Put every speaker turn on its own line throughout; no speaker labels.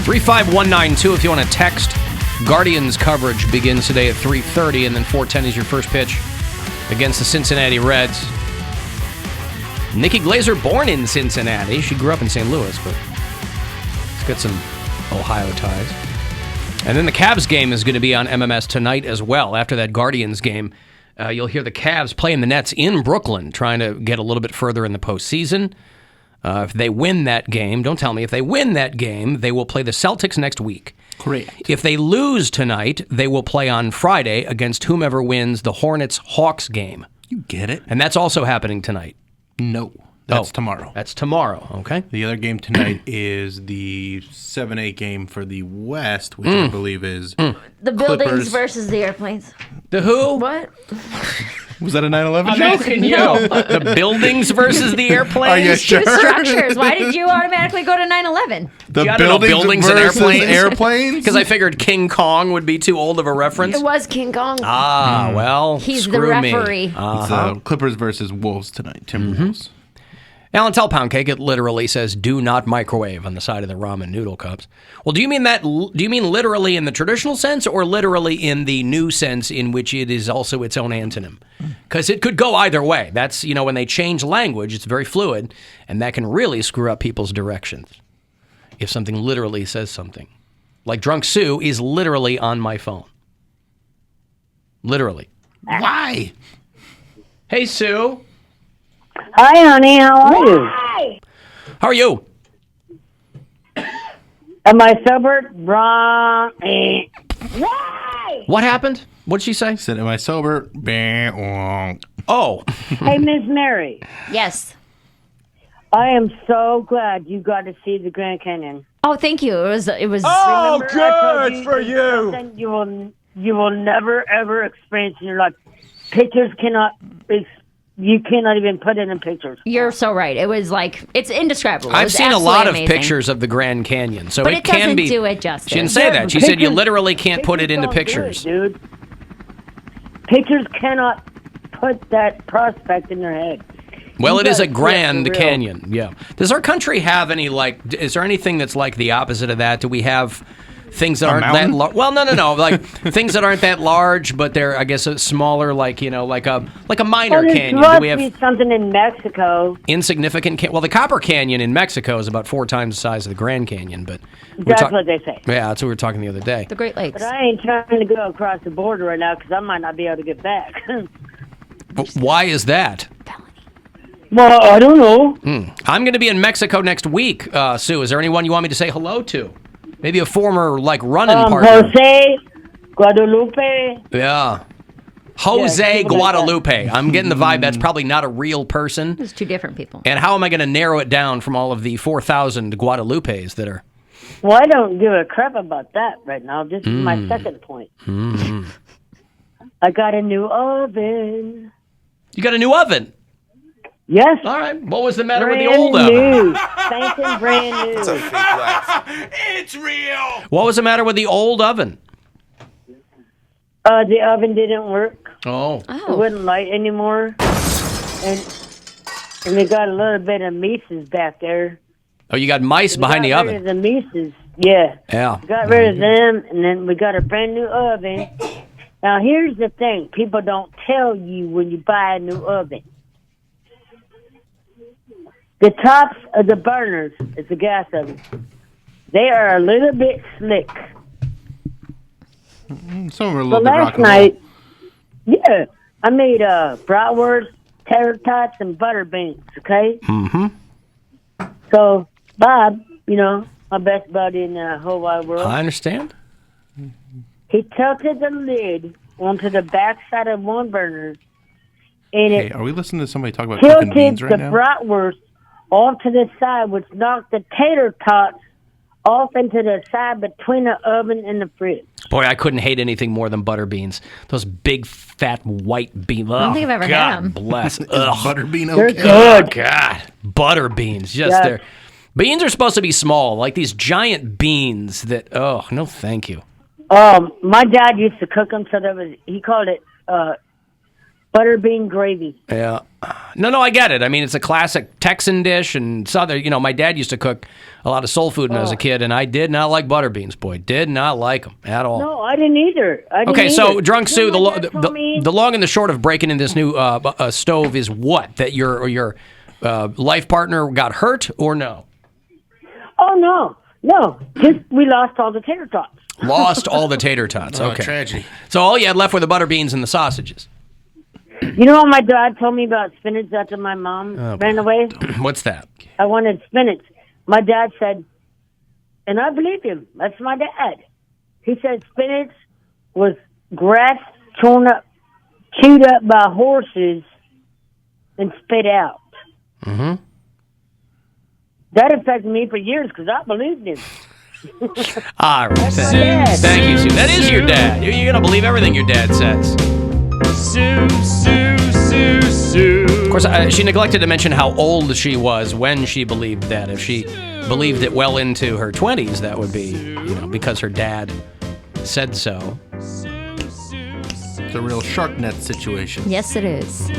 35192 if you want to text. Guardians coverage begins today at 3:30, and then 4:10 is your first pitch against the Cincinnati Reds. Nikki Glaser, born in Cincinnati. She grew up in St. Louis, but she's got some Ohio ties. And then the Cavs game is going to be on MMS tonight as well. After that Guardians game, you'll hear the Cavs playing the Nets in Brooklyn, trying to get a little bit further in the postseason. If they win that game, don't tell me, if they win that game, they will play the Celtics next week.
Correct.
If they lose tonight, they will play on Friday against whomever wins the Hornets-Hawks game.
You get it.
And that's also happening tonight.
No. That's tomorrow.
That's tomorrow, okay.
The other game tonight is the 7-8 game for the West, which I believe is
the buildings versus the airplanes.
The who?
What?
Was that a 9/11
I'm
joke?
asking you. The buildings versus the airplanes?
Are you sure?
Two structures. Why did you automatically go to 9/11?
The
buildings and
versus
airplanes? Because I figured King Kong would be too old of a reference.
It was King Kong.
Well,
He's the
screw me.
referee.
It's Clippers versus Wolves tonight. Timberwolves.
Alan, tell Poundcake it literally says "do not microwave" on the side of the ramen noodle cups. Well, do you mean that? Do you mean literally in the traditional sense, or literally in the new sense, in which it is also its own antonym? Because it could go either way. That's when they change language, it's very fluid, and that can really screw up people's directions. If something literally says something, like "Drunk Sue" is literally on my phone. Literally.
Why?
Hey, Sue.
Hi, honey. How are you?
How are you?
Am I sober? Wrong.
What happened? What'd she say?
Said, am I sober?
Oh.
Hey, Miss Mary.
Yes.
I am so glad you got to see the Grand Canyon.
Oh, thank you. It was.
Oh, good for you. You will never ever experience in your life. Pictures cannot. You cannot even put it in pictures.
You're so right. It was it's indescribable.
I've seen a lot of
amazing.
pictures of the Grand Canyon, so
but
it can be.
Do it justice.
She didn't say that. She said you literally can't put it into pictures,
dude. Pictures cannot put that prospect in their head.
Well, it is a Grand Canyon. Yeah. Does our country have any is there anything that's like the opposite of that? Do we have things that aren't that large? Well, no. Like things that aren't that large, but they're, I guess, smaller, like a minor canyon.
Do we have something in Mexico?
Insignificant canyon. Well, the Copper Canyon in Mexico is about 4 times the size of the Grand Canyon, but
that's what they say.
Yeah, that's what we were talking the other day.
The Great Lakes.
But I ain't trying to go across the border right now because I might not be able to get back.
Why is that?
Well, I don't know.
I'm going to be in Mexico next week, Sue. Is there anyone you want me to say hello to? Maybe a former, running partner.
Jose Guadalupe.
Yeah. Jose Guadalupe. I'm getting the vibe that's probably not a real person.
It's 2 different people.
And how am I going to narrow it down from all of the 4,000 Guadalupes that are...
Well, I don't give a crap about that right now. This is my second point. I got a new oven.
You got a new oven?
Yes.
All right. What was the matter with the old oven?
Spanking brand new.
It's a fake laugh.
It's real. What was the matter with the old oven?
The oven didn't work.
Oh.
It wouldn't light anymore. And we got a little bit of Mises back there.
Oh, you got mice behind the oven.
The Mises, yeah.
Yeah.
Got rid of them, and then we got a brand new oven. Now, here's the thing. People don't tell you when you buy a new oven. The tops of the burners, it's a gas oven, they are a little bit slick.
Some of them are a little bit
last night, yeah, I made bratwurst, tater tots, and butter beans, okay?
Mm-hmm.
So, Bob, my best buddy in the whole wide world.
I understand.
He tilted the lid onto the backside of one burner, and
Hey, are we listening to somebody talk about cooking
tilted
beans right
the
now?
bratwurst off to the side, which knocked the tater tots off into the side between the oven and the fridge.
Boy, I couldn't hate anything more than butter beans. Those big, fat, white beans.
I don't think I've ever had them.
Bless.
Butter bean
They're
okay?
good.
Oh, God. Butter beans. Just
Yeah.
there. Beans are supposed to be small, like these giant beans that, no thank you.
My dad used to cook them, so he called it butter bean gravy.
Yeah. No, I get it. I mean, it's a classic Texan dish and Southern. You know, my dad used to cook a lot of soul food when I was a kid, and I did not like butter beans, boy. Did not like them at all.
No, I didn't either.
Okay, so Drunk Sue,
You know what that told me?
the long and the short of breaking in this new stove is what? That your life partner got hurt or no?
Oh, no. Just we lost all the tater tots.
Lost all the tater tots.
Oh,
Okay.
tragedy.
So all you had left were the butter beans and the sausages.
You know what my dad told me about spinach after my mom ran away?
What's that?
I wanted spinach. My dad said, and I believe him. That's my dad. He said spinach was grass chewed up by horses and spit out.
Mm-hmm.
That affected me for years because I believed him.
All right.
dad.
Thank you, Sue. That is your dad. You're going to believe everything your dad says.
Sue.
Of course, she neglected to mention how old she was when she believed that. If she believed it well into her 20s, that would be, because her dad said so.
It's a real shark net situation.
Yes, it is.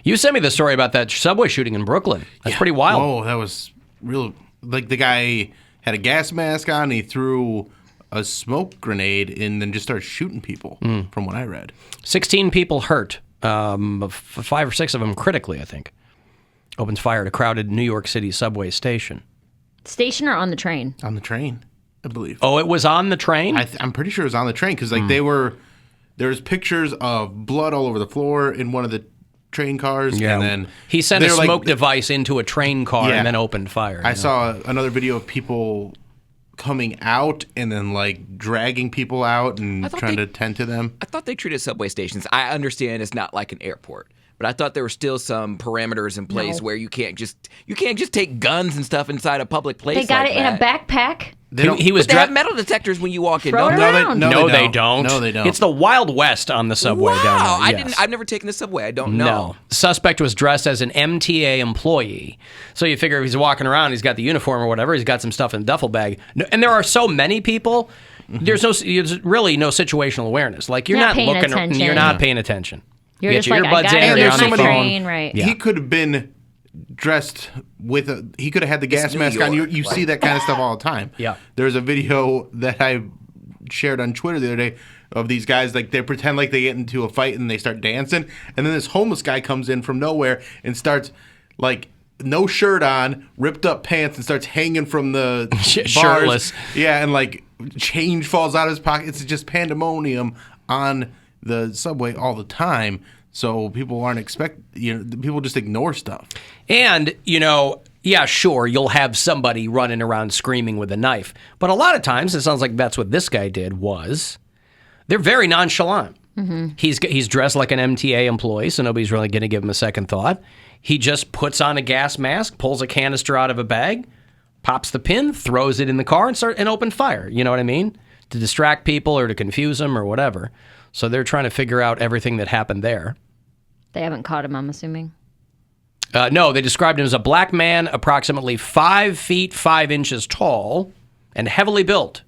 You sent me the story about that subway shooting in Brooklyn. That's pretty wild.
Oh, that was real. Like, the guy had a gas mask on, he threw a smoke grenade and then just started shooting people, from what I read.
16 people hurt, 5 or 6 of them critically, I think. Opens fire at a crowded New York City subway station.
Station or on the train?
On the train, I believe.
Oh, it was on the train?
I'm pretty sure it was on the train because, like, there was pictures of blood all over the floor in one of the train cars.
Yeah.
And then
he sent a
they're
smoke device into a train car
Yeah.
and then opened fire.
I saw another video of people coming out and then, like, dragging people out and trying to tend to them.
I thought they treated subway stations. I understand it's not like an airport, but I thought there were still some parameters in place where you can't just take guns and stuff inside a public place.
They got
like
it in a
that.
backpack.
He was
But they have metal detectors when you walk in.
Throw
Don't
it
they?
around.
No, they don't.
No, they don't.
It's the Wild West on the subway down
Wow,
there. Yes.
I've never taken the subway. I don't know.
No. Suspect was dressed as an MTA employee. So you figure if he's walking around, he's got the uniform or whatever, he's got some stuff in a duffel bag. And there are so many people, there's really no situational awareness. Like, you're
Not
not
paying
looking,
attention.
you're not paying attention.
You're
You
just
get your
like, I
earbuds
gotta
in, or
get
you're
on
on
my
the phone.
train, right?
Yeah.
He could have been dressed with he could have had the gas
New
mask on.
York,
You see that kind of stuff all the time.
Yeah.
There's a video that I shared on Twitter the other day of these guys, like, they pretend like they get into a fight and they start dancing, and then this homeless guy comes in from nowhere and starts, like, no shirt on, ripped up pants, and starts hanging from the bars.
Shirtless.
Yeah, and, like, change falls out of his pocket. It's just pandemonium on the subway all the time. So people aren't people just ignore stuff.
And, yeah, sure, you'll have somebody running around screaming with a knife. But a lot of times, it sounds like that's what this guy did, they're very nonchalant. Mm-hmm. He's dressed like an MTA employee, so nobody's really going to give him a second thought. He just puts on a gas mask, pulls a canister out of a bag, pops the pin, throws it in the car, and open fire. You know what I mean? To distract people or to confuse them or whatever. So they're trying to figure out everything that happened there.
They haven't caught him, I'm assuming.
No, they described him as a black man, approximately 5 feet 5 inches tall, and heavily built.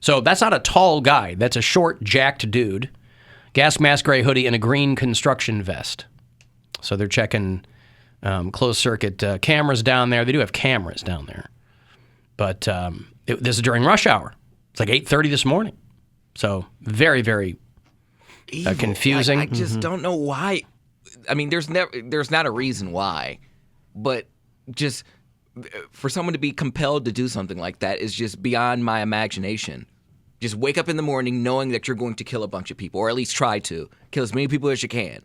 So that's not a tall guy. That's a short, jacked dude. Gas mask, gray hoodie, and a green construction vest. So they're checking closed-circuit cameras down there. They do have cameras down there. But this is during rush hour. It's like 8:30 this morning. So very, very confusing.
I just don't know why. I mean, there's not a reason why, but just for someone to be compelled to do something like that is just beyond my imagination. Just wake up in the morning knowing that you're going to kill a bunch of people, or at least try to kill as many people as you can.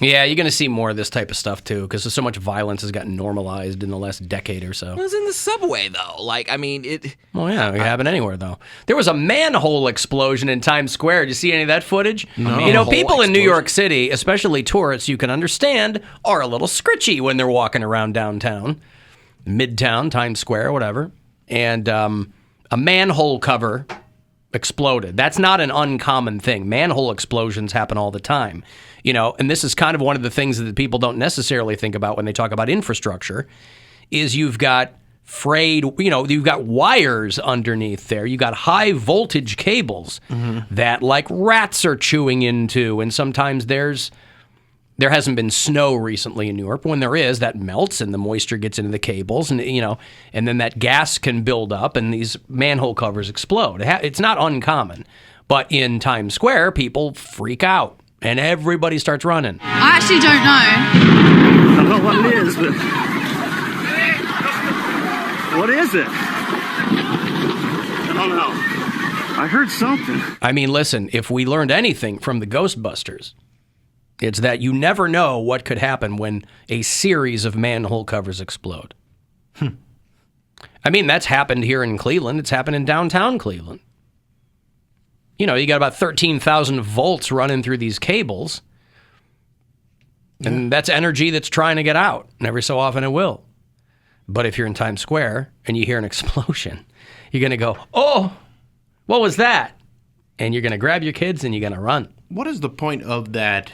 Yeah, you're going to see more of this type of stuff, too, because so much violence has gotten normalized in the last decade or so.
It was in the subway, though. Like, I mean, it...
Well, yeah, it happened anywhere, though. There was a manhole explosion in Times Square. Did you see any of that footage?
No.
People in New York City, especially tourists, you can understand, are a little scritchy when they're walking around downtown, Midtown, Times Square, whatever. And a manhole cover exploded. That's not an uncommon thing. Manhole explosions happen all the time. And this is kind of one of the things that people don't necessarily think about when they talk about infrastructure, is you've got frayed, you've got wires underneath there. You got high voltage cables that like rats are chewing into. And sometimes there hasn't been snow recently in New York, but when there is, that melts and the moisture gets into the cables and, and then that gas can build up and these manhole covers explode. It's not uncommon, but in Times Square, people freak out and everybody starts running.
I actually don't know.
I don't know what it is, but... What is it? I don't know. I heard something.
I mean, listen, if we learned anything from the Ghostbusters, it's that you never know what could happen when a series of manhole covers explode. I mean, that's happened here in Cleveland. It's happened in downtown Cleveland. You got about 13,000 volts running through these cables. And that's energy that's trying to get out. And every so often it will. But if you're in Times Square and you hear an explosion, you're going to go, oh, what was that? And you're going to grab your kids and you're going to run.
What is the point of that,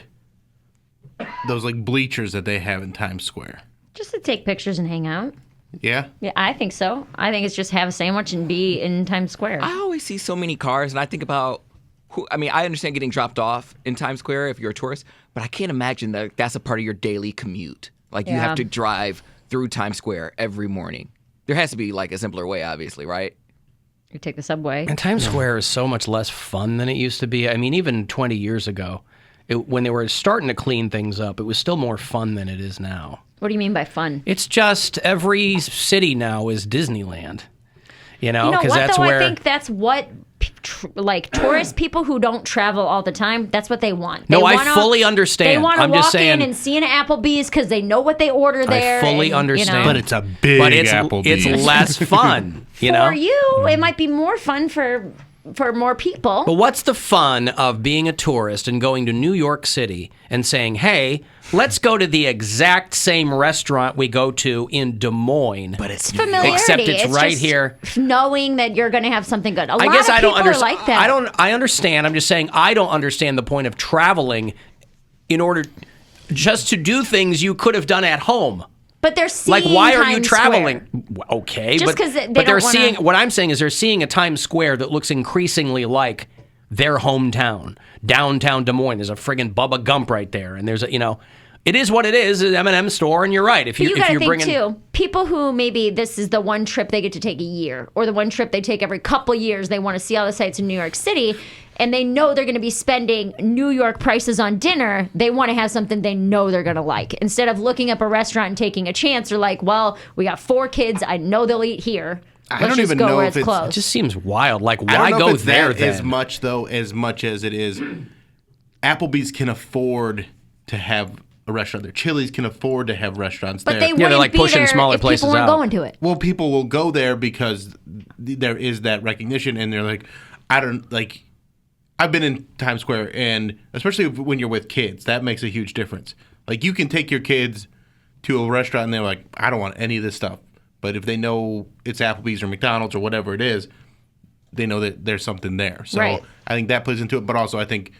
those like bleachers that they have in Times Square?
Just to take pictures and hang out.
Yeah?
Yeah, I think so. I think it's just have a sandwich and be in Times Square.
I always see so many cars, and I think about I understand getting dropped off in Times Square if you're a tourist, but I can't imagine that that's a part of your daily commute. Like you have to drive through Times Square every morning. There has to be like a simpler way, obviously, right?
You take the subway.
And Times Square is so much less fun than it used to be. I mean, even 20 years ago, when they were starting to clean things up, it was still more fun than it is now.
What do you mean by fun?
It's just every city now is Disneyland.
You know what,
that's
though?
where...
I think that's what tourist people who don't travel all the time, that's what they want.
I fully understand.
They want to
I'm just
walk
saying,
in and see an Applebee's because they know what they order there.
I fully understand.
But it's a big Applebee's.
It's less fun.
For you, it might be more fun for more people.
But what's the fun of being a tourist and going to New York City and saying, hey, let's go to the exact same restaurant we go to in Des Moines.
But it's
familiarity.
Except it's right
just
here.
Knowing that you're going to have something good.
I guess I don't
understand. Like that.
I understand. I'm just saying I don't understand the point of traveling in order just to do things you could have done at home.
But they're seeing
like, why are you
Times
traveling?
Square.
Okay,
just because
but they're seeing. What I'm saying is they're seeing a Times Square that looks increasingly like their hometown, downtown Des Moines. There's a friggin' Bubba Gump right there, and there's a it is what it is, an M&M store, and you're right. If
you gotta think
bringing
too, people who maybe this is the one trip they get to take a year, or the one trip they take every couple years, they want to see all the sights in New York City, and they know they're going to be spending New York prices on dinner, they want to have something they know they're going to like. Instead of looking up a restaurant and taking a chance, they're like, well, we got 4 kids, I know they'll eat here.
I don't even know if
it just seems wild. Like, why
I don't know
go
if it's
there
that
then?
as much as it is Applebee's can afford to have a restaurant there. Chili's can afford to have restaurants
but
there.
They wouldn't
they're like
be
pushing
there
smaller
if
places
people weren't
out.
going to it.
Well, people will go there because there is that recognition, and they're like, I've been in Times Square, and especially when you're with kids, that makes a huge difference. Like, you can take your kids to a restaurant, and they're like, I don't want any of this stuff. But if they know it's Applebee's or McDonald's or whatever it is, they know that there's something there. So
right.
I think that plays into it. But also, I think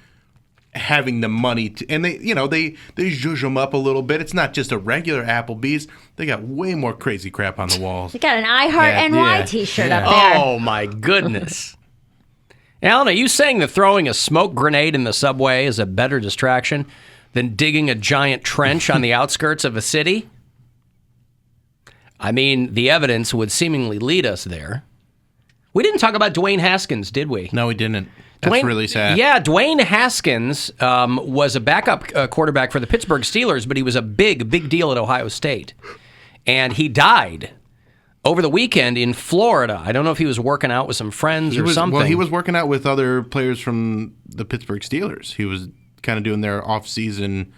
having the money to, and they zhuzh them up a little bit. It's not just a regular Applebee's. They got way more crazy crap on the walls.
They got an I Heart NY t-shirt up there.
Oh my goodness. Alan, are you saying that throwing a smoke grenade in the subway is a better distraction than digging a giant trench on the outskirts of a city? I mean, the evidence would seemingly lead us there. We didn't talk about Dwayne Haskins, did we?
No, we didn't. That's really sad.
Yeah, Dwayne Haskins was a backup quarterback for the Pittsburgh Steelers, but he was a big deal at Ohio State. And he died over the weekend in Florida. I don't know if he was working out with some friends or something.
Well, he was working out with other players from the Pittsburgh Steelers. He was kind of doing their off-season,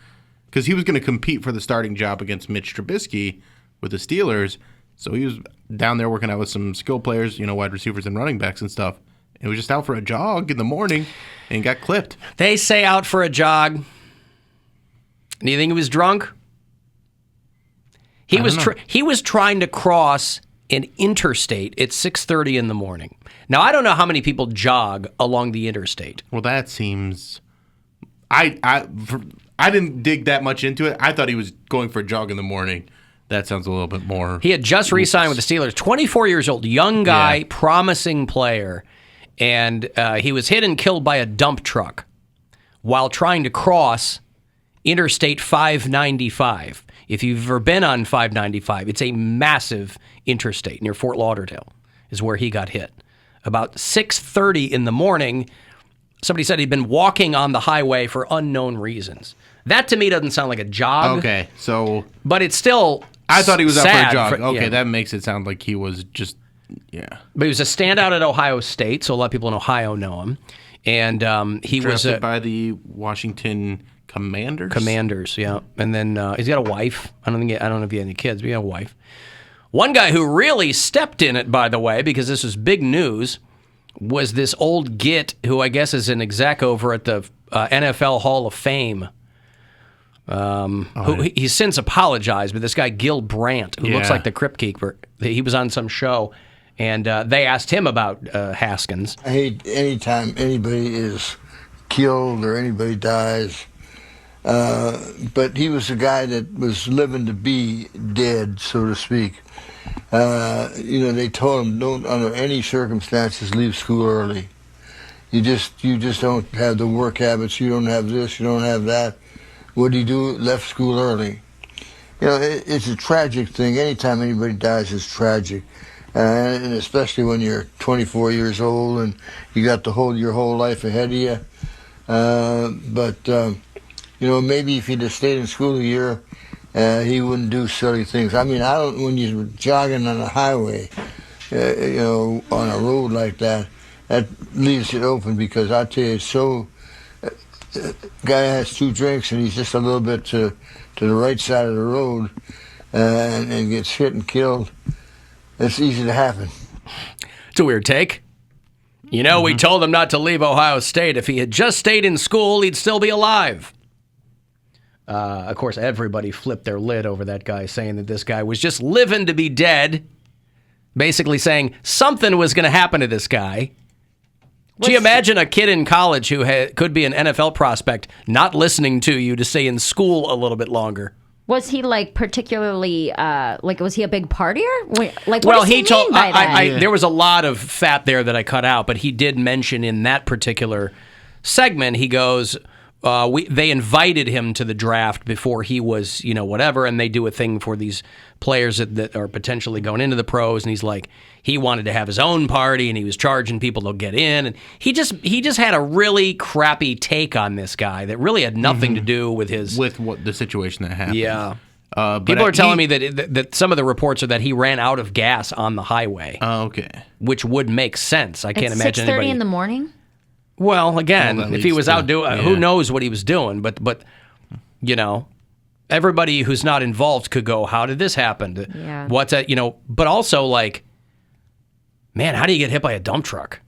because he was going to compete for the starting job against Mitch Trubisky with the Steelers. So he was down there working out with some skill players, wide receivers and running backs and stuff. He was just out for a jog in the morning and got clipped.
They say out for a jog. Do you think he was drunk? He was trying to cross an interstate at 6:30 in the morning. Now, I don't know how many people jog along the interstate.
Well, that seems... I didn't dig that much into it. I thought he was going for a jog in the morning. That sounds a little bit more.
He had just re-signed with the Steelers. 24 years old, young guy, promising player. And he was hit and killed by a dump truck while trying to cross Interstate 595. If you've ever been on 595, it's a massive interstate near Fort Lauderdale is where he got hit. About 6:30 in the morning, somebody said he'd been walking on the highway for unknown reasons. That to me doesn't sound like a jog.
Okay, so...
But it's still
I thought he was out for a jog.
Yeah.
That makes it sound like he was just... Yeah.
But he was a standout at Ohio State, so a lot of people in Ohio know him. And he
Drafted
was...
by the Washington Commanders?
Commanders, yeah. And then he's got a wife. I don't know if he had any kids, but he had a wife. One guy who really stepped in it, by the way, because this was big news, was this old git who I guess is an exec over at the NFL Hall of Fame. He's since apologized, but this guy Gil Brandt, who looks like the Crypt Keeper, he was on some show, and they asked him about Haskins.
I hate anytime anybody is killed or anybody dies. But he was a guy that was living to be dead, so to speak. They told him don't under any circumstances leave school early. You just don't have the work habits. You don't have this. You don't have that. What did he do? Left school early. It's a tragic thing. Anytime anybody dies, it's tragic, and especially when you're 24 years old and you got your whole life ahead of you. Maybe if he'd have stayed in school a year, he wouldn't do silly things. I mean, when you're jogging on a highway, on a road like that, that leaves it open because I tell you, guy has 2 drinks and he's just a little bit to the right side of the road and gets hit and killed. It's easy to happen.
It's a weird take. We told him not to leave Ohio State. If he had just stayed in school, he'd still be alive. Of course, everybody flipped their lid over that guy, saying that this guy was just living to be dead, basically saying something was going to happen to this guy. Do you imagine a kid in college who could be an NFL prospect not listening to you to stay in school a little bit longer?
Was he particularly was he a big partier? What does he mean by that?
There was a lot of fat there that I cut out, but he did mention in that particular segment, he goes, they invited him to the draft before he was, whatever, and they do a thing for these players that are potentially going into the pros, and he's like, he wanted to have his own party, and he was charging people to get in, and he just had a really crappy take on this guy that really had nothing to do with
what the situation that happened.
Yeah. People are telling me that some of the reports are that he ran out of gas on the highway.
Oh, okay.
Which would make sense. I can't imagine
6:30 in the morning?
Well, again, if he was out doing, who knows what he was doing? But everybody who's not involved could go, how did this happen?
Yeah.
What's that? But also man, how do you get hit by a dump truck?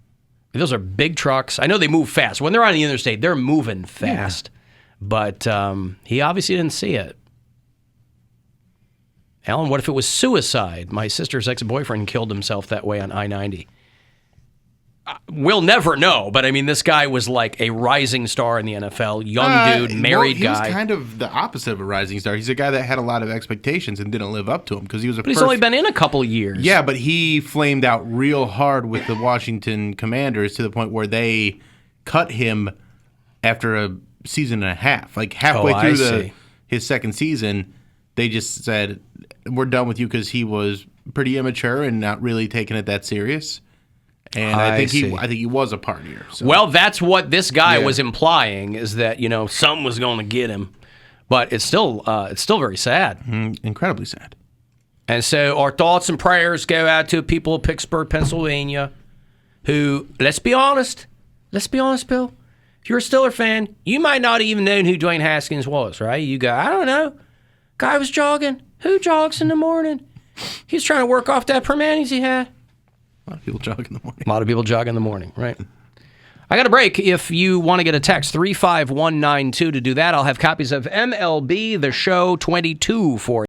Those are big trucks. I know they move fast. When they're on the interstate, they're moving fast. Yeah. But he obviously didn't see it. Alan, what if it was suicide? My sister's ex-boyfriend killed himself that way on I-90. We'll never know, but I mean, this guy was like a rising star in the NFL, young dude, married guy.
He was kind of the opposite of a rising star. He's a guy that had a lot of expectations and didn't live up to them because he was
But he's only been in a couple years.
Yeah, but he flamed out real hard with the Washington Commanders to the point where they cut him after a season and a half. Like halfway through his second season, they just said, "We're done with you," because he was pretty immature and not really taking it that serious. And I think he was a partier. So.
Well, that's what this guy was implying, is that something was going to get him, but it's still very sad,
incredibly sad.
And so our thoughts and prayers go out to people of Pittsburgh, Pennsylvania, who let's be honest, Bill. If you're a Steeler fan, you might not even know who Dwayne Haskins was, right? You go, I don't know. Guy was jogging. Who jogs in the morning? He's trying to work off that permanence he had.
A lot of people jog in the morning.
A lot of people jog in the morning, right? I got a break. If you want to get a text, 35192 to do that. I'll have copies of MLB The Show 22 for you.